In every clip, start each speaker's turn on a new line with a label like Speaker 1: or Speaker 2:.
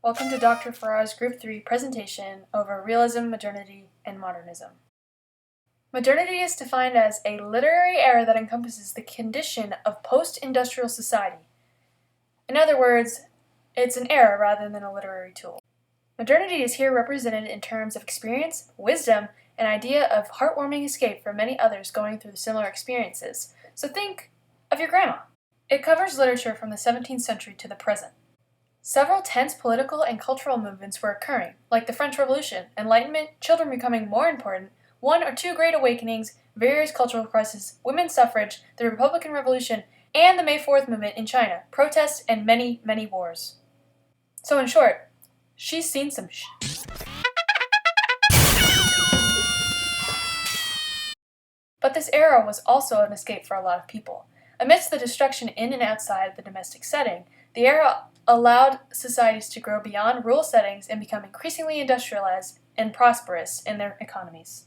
Speaker 1: Welcome to Dr. Farrar's Group 3 presentation over Realism, Modernity, and Modernism. Modernity is defined as a literary era that encompasses the condition of post-industrial society. In other words, it's an era rather than a literary tool. Modernity is here represented in terms of experience, wisdom, and idea of heartwarming escape for many others going through similar experiences. So think of your grandma. It covers literature from the 17th century to the present. Several tense political and cultural movements were occurring, like the French Revolution, Enlightenment, children becoming more important, one or two great awakenings, various cultural crises, women's suffrage, the Republican Revolution, and the May 4th movement in China, protests, and many, many wars. So in short, she's seen some But this era was also an escape for a lot of people. Amidst the destruction in and outside the domestic setting, the era allowed societies to grow beyond rural settings and become increasingly industrialized and prosperous in their economies.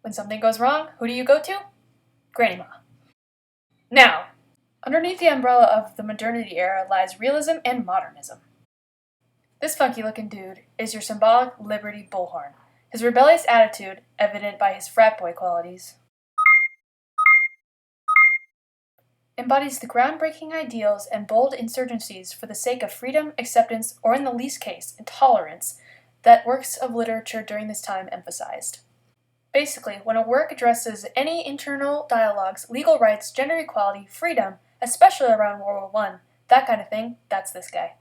Speaker 1: When something goes wrong, who do you go to? Granny Ma. Now, underneath the umbrella of the modernity era lies realism and modernism. This funky-looking dude is your symbolic Liberty bullhorn, his rebellious attitude evident by his frat boy qualities. Embodies the groundbreaking ideals and bold insurgencies for the sake of freedom, acceptance, or in the least case, intolerance, that works of literature during this time emphasized. Basically, when a work addresses any internal dialogues, legal rights, gender equality, freedom, especially around World War I, that kind of thing, that's this guy.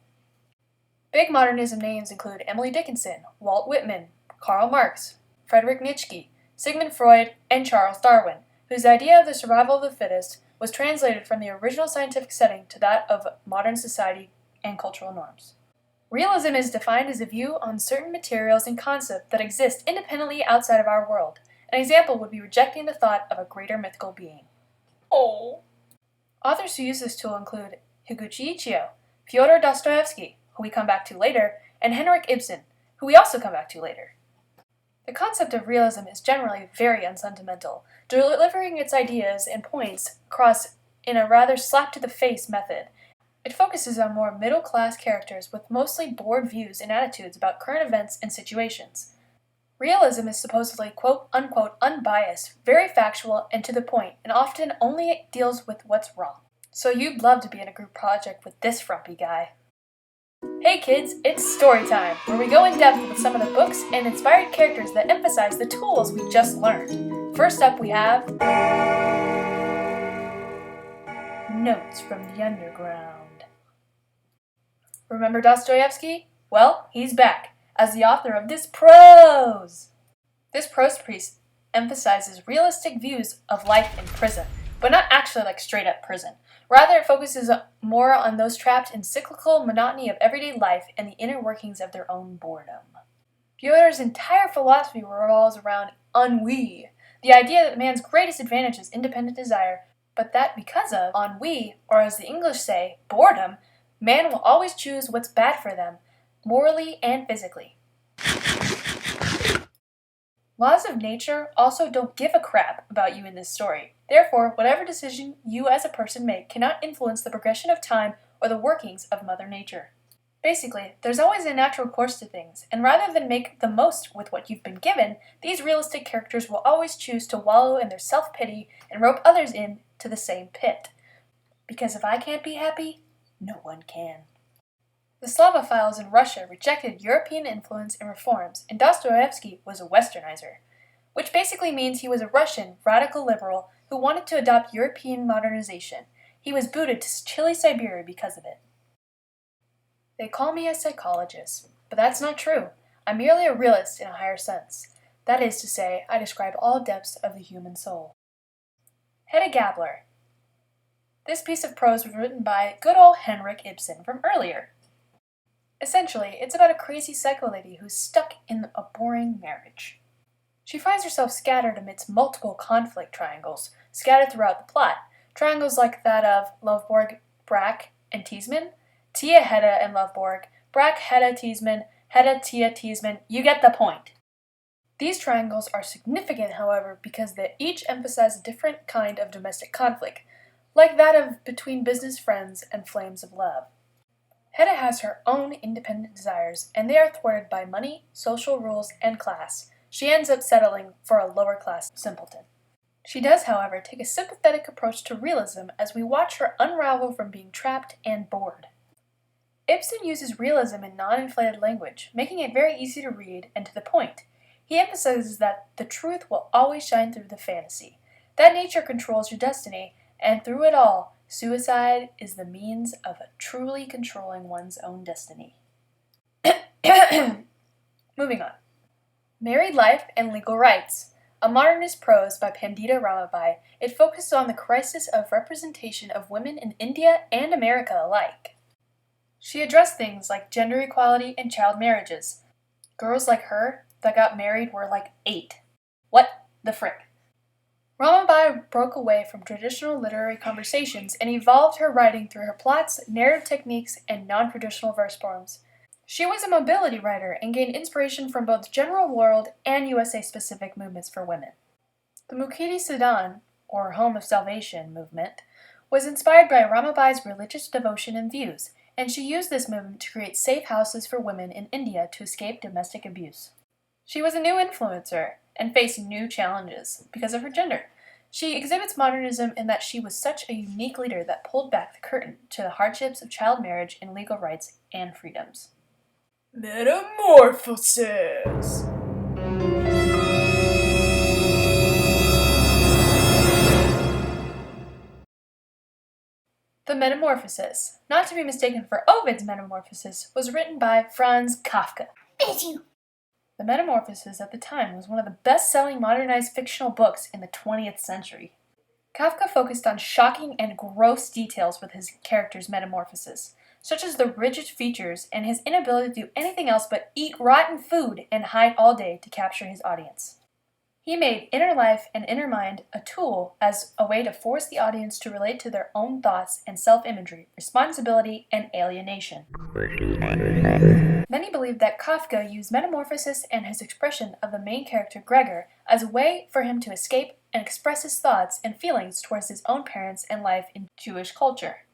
Speaker 1: Big modernism names include Emily Dickinson, Walt Whitman, Karl Marx, Friedrich Nietzsche, Sigmund Freud, and Charles Darwin, whose idea of the survival of the fittest was translated from the original scientific setting to that of modern society and cultural norms. Realism is defined as a view on certain materials and concepts that exist independently outside of our world. An example would be rejecting the thought of a greater mythical being. Oh. Authors who use this tool include Higuchi Ichio, Fyodor Dostoevsky, who we come back to later, and Henrik Ibsen, who we also come back to later. The concept of realism is generally very unsentimental, delivering its ideas and points across in a rather slap-to-the-face method. It focuses on more middle-class characters with mostly bored views and attitudes about current events and situations. Realism is supposedly quote-unquote unbiased, very factual and to the point, and often only deals with what's wrong. So you'd love to be in a group project with this frumpy guy. Hey kids, it's story time, where we go in depth with some of the books and inspired characters that emphasize the tools we just learned. First up we have Notes from the Underground. Remember Dostoevsky? Well, he's back as the author of this prose. This prose piece emphasizes realistic views of life in prison, but not actually like straight up prison. Rather, it focuses more on those trapped in cyclical monotony of everyday life and the inner workings of their own boredom. Fyodor's entire philosophy revolves around ennui, the idea that man's greatest advantage is independent desire, but that because of ennui, or as the English say, boredom, man will always choose what's bad for them, morally and physically. Laws of nature also don't give a crap about you in this story. Therefore, whatever decision you as a person make cannot influence the progression of time or the workings of Mother Nature. Basically, there's always a natural course to things, and rather than make the most with what you've been given, these realistic characters will always choose to wallow in their self-pity and rope others in to the same pit. Because if I can't be happy, no one can. The Slavophiles in Russia rejected European influence and reforms, and Dostoevsky was a Westernizer, which basically means he was a Russian radical liberal who wanted to adopt European modernization. He was booted to chilly Siberia because of it. They call me a psychologist, but that's not true. I'm merely a realist in a higher sense. That is to say, I describe all depths of the human soul. Hedda Gabler. This piece of prose was written by good old Henrik Ibsen from earlier. Essentially, it's about a crazy psycho lady who's stuck in a boring marriage. She finds herself scattered amidst multiple conflict triangles, scattered throughout the plot. Triangles like that of Lovborg, Brack, and Teasman, Tia, Hedda, and Lovborg, Brack, Hedda, Teasman, Hedda, Tia, Teasman. You get the point. These triangles are significant, however, because they each emphasize a different kind of domestic conflict, like that of between business friends and flames of love. Hedda has her own independent desires, and they are thwarted by money, social rules, and class. She ends up settling for a lower-class simpleton. She does, however, take a sympathetic approach to realism as we watch her unravel from being trapped and bored. Ibsen uses realism in non-inflated language, making it very easy to read and to the point. He emphasizes that the truth will always shine through the fantasy, that nature controls your destiny, and through it all, suicide is the means of truly controlling one's own destiny. Moving on. Married Life and Legal Rights. A modernist prose by Pandita Ramabai, it focuses on the crisis of representation of women in India and America alike. She addressed things like gender equality and child marriages. Girls like her that got married were like 8. What the frick? Ramabai broke away from traditional literary conversations and evolved her writing through her plots, narrative techniques, and non-traditional verse forms. She was a mobility writer and gained inspiration from both general world and USA-specific movements for women. The Mukti Siddhan, or Home of Salvation movement, was inspired by Ramabai's religious devotion and views, and she used this movement to create safe houses for women in India to escape domestic abuse. She was a new influencer and faced new challenges because of her gender. She exhibits modernism in that she was such a unique leader that pulled back the curtain to the hardships of child marriage and legal rights and freedoms. Metamorphosis! The Metamorphosis, not to be mistaken for Ovid's Metamorphosis, was written by Franz Kafka. The Metamorphosis at the time was one of the best-selling modernized fictional books in the 20th century. Kafka focused on shocking and gross details with his characters' metamorphosis, such as the rigid features and his inability to do anything else but eat rotten food and hide all day to capture his audience. He made inner life and inner mind a tool as a way to force the audience to relate to their own thoughts and self-imagery, responsibility, and alienation. Many believe that Kafka used metamorphosis and his expression of the main character Gregor as a way for him to escape and express his thoughts and feelings towards his own parents and life in Jewish culture.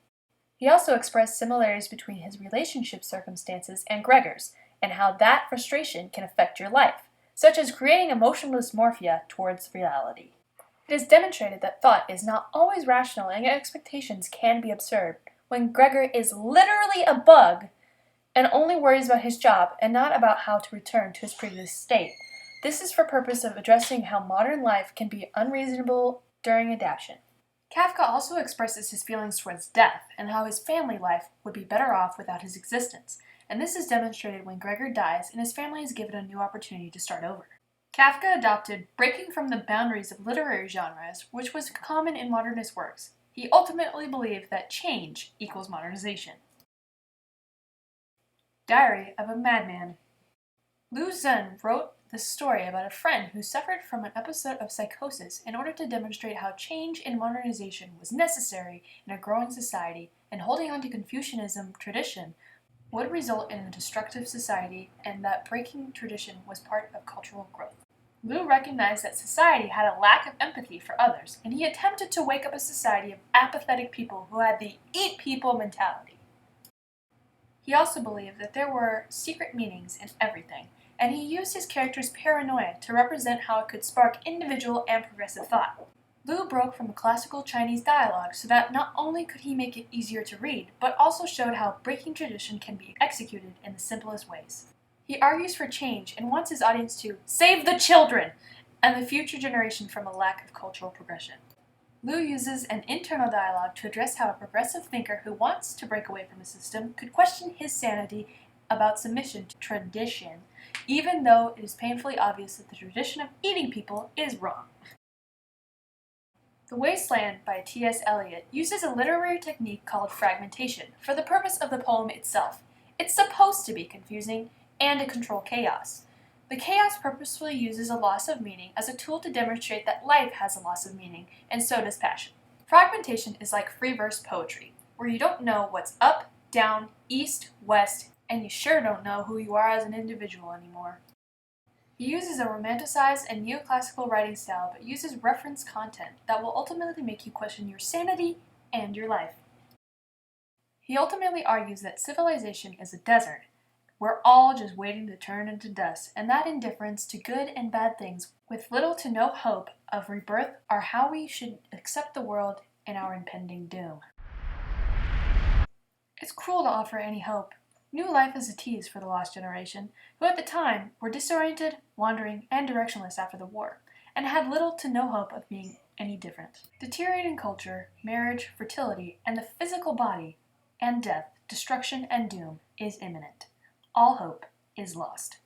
Speaker 1: He also expressed similarities between his relationship circumstances and Gregor's, and how that frustration can affect your life, such as creating emotional dysmorphia towards reality. It is demonstrated that thought is not always rational and expectations can be absurd when Gregor is literally a bug and only worries about his job and not about how to return to his previous state. This is for purpose of addressing how modern life can be unreasonable during adaptation. Kafka also expresses his feelings towards death and how his family life would be better off without his existence, and this is demonstrated when Gregor dies and his family is given a new opportunity to start over. Kafka adopted breaking from the boundaries of literary genres, which was common in modernist works. He ultimately believed that change equals modernization. Diary of a Madman. Lu Xun wrote this story about a friend who suffered from an episode of psychosis in order to demonstrate how change and modernization was necessary in a growing society, and holding on to Confucianism tradition would result in a destructive society, and that breaking tradition was part of cultural growth. Lu recognized that society had a lack of empathy for others, and he attempted to wake up a society of apathetic people who had the eat people mentality. He also believed that there were secret meanings in everything, and he used his character's paranoia to represent how it could spark individual and progressive thought. Lu broke from the classical Chinese dialogue so that not only could he make it easier to read, but also showed how breaking tradition can be executed in the simplest ways. He argues for change and wants his audience to save the children and the future generation from a lack of cultural progression. Lu uses an internal dialogue to address how a progressive thinker who wants to break away from a system could question his sanity about submission to tradition, even though it is painfully obvious that the tradition of eating people is wrong. The Wasteland by T.S. Eliot uses a literary technique called fragmentation for the purpose of the poem itself. It's supposed to be confusing and to control chaos. The chaos purposefully uses a loss of meaning as a tool to demonstrate that life has a loss of meaning, and so does passion. Fragmentation is like free verse poetry, where you don't know what's up, down, east, west, and you sure don't know who you are as an individual anymore. He uses a romanticized and neoclassical writing style, but uses reference content that will ultimately make you question your sanity and your life. He ultimately argues that civilization is a desert. We're all just waiting to turn into dust, and that indifference to good and bad things with little to no hope of rebirth are how we should accept the world and our impending doom. It's cruel to offer any hope. New life is a tease for the lost generation, who at the time were disoriented, wandering, and directionless after the war, and had little to no hope of being any different. Deteriorating culture, marriage, fertility, and the physical body, and death, destruction, and doom is imminent. All hope is lost.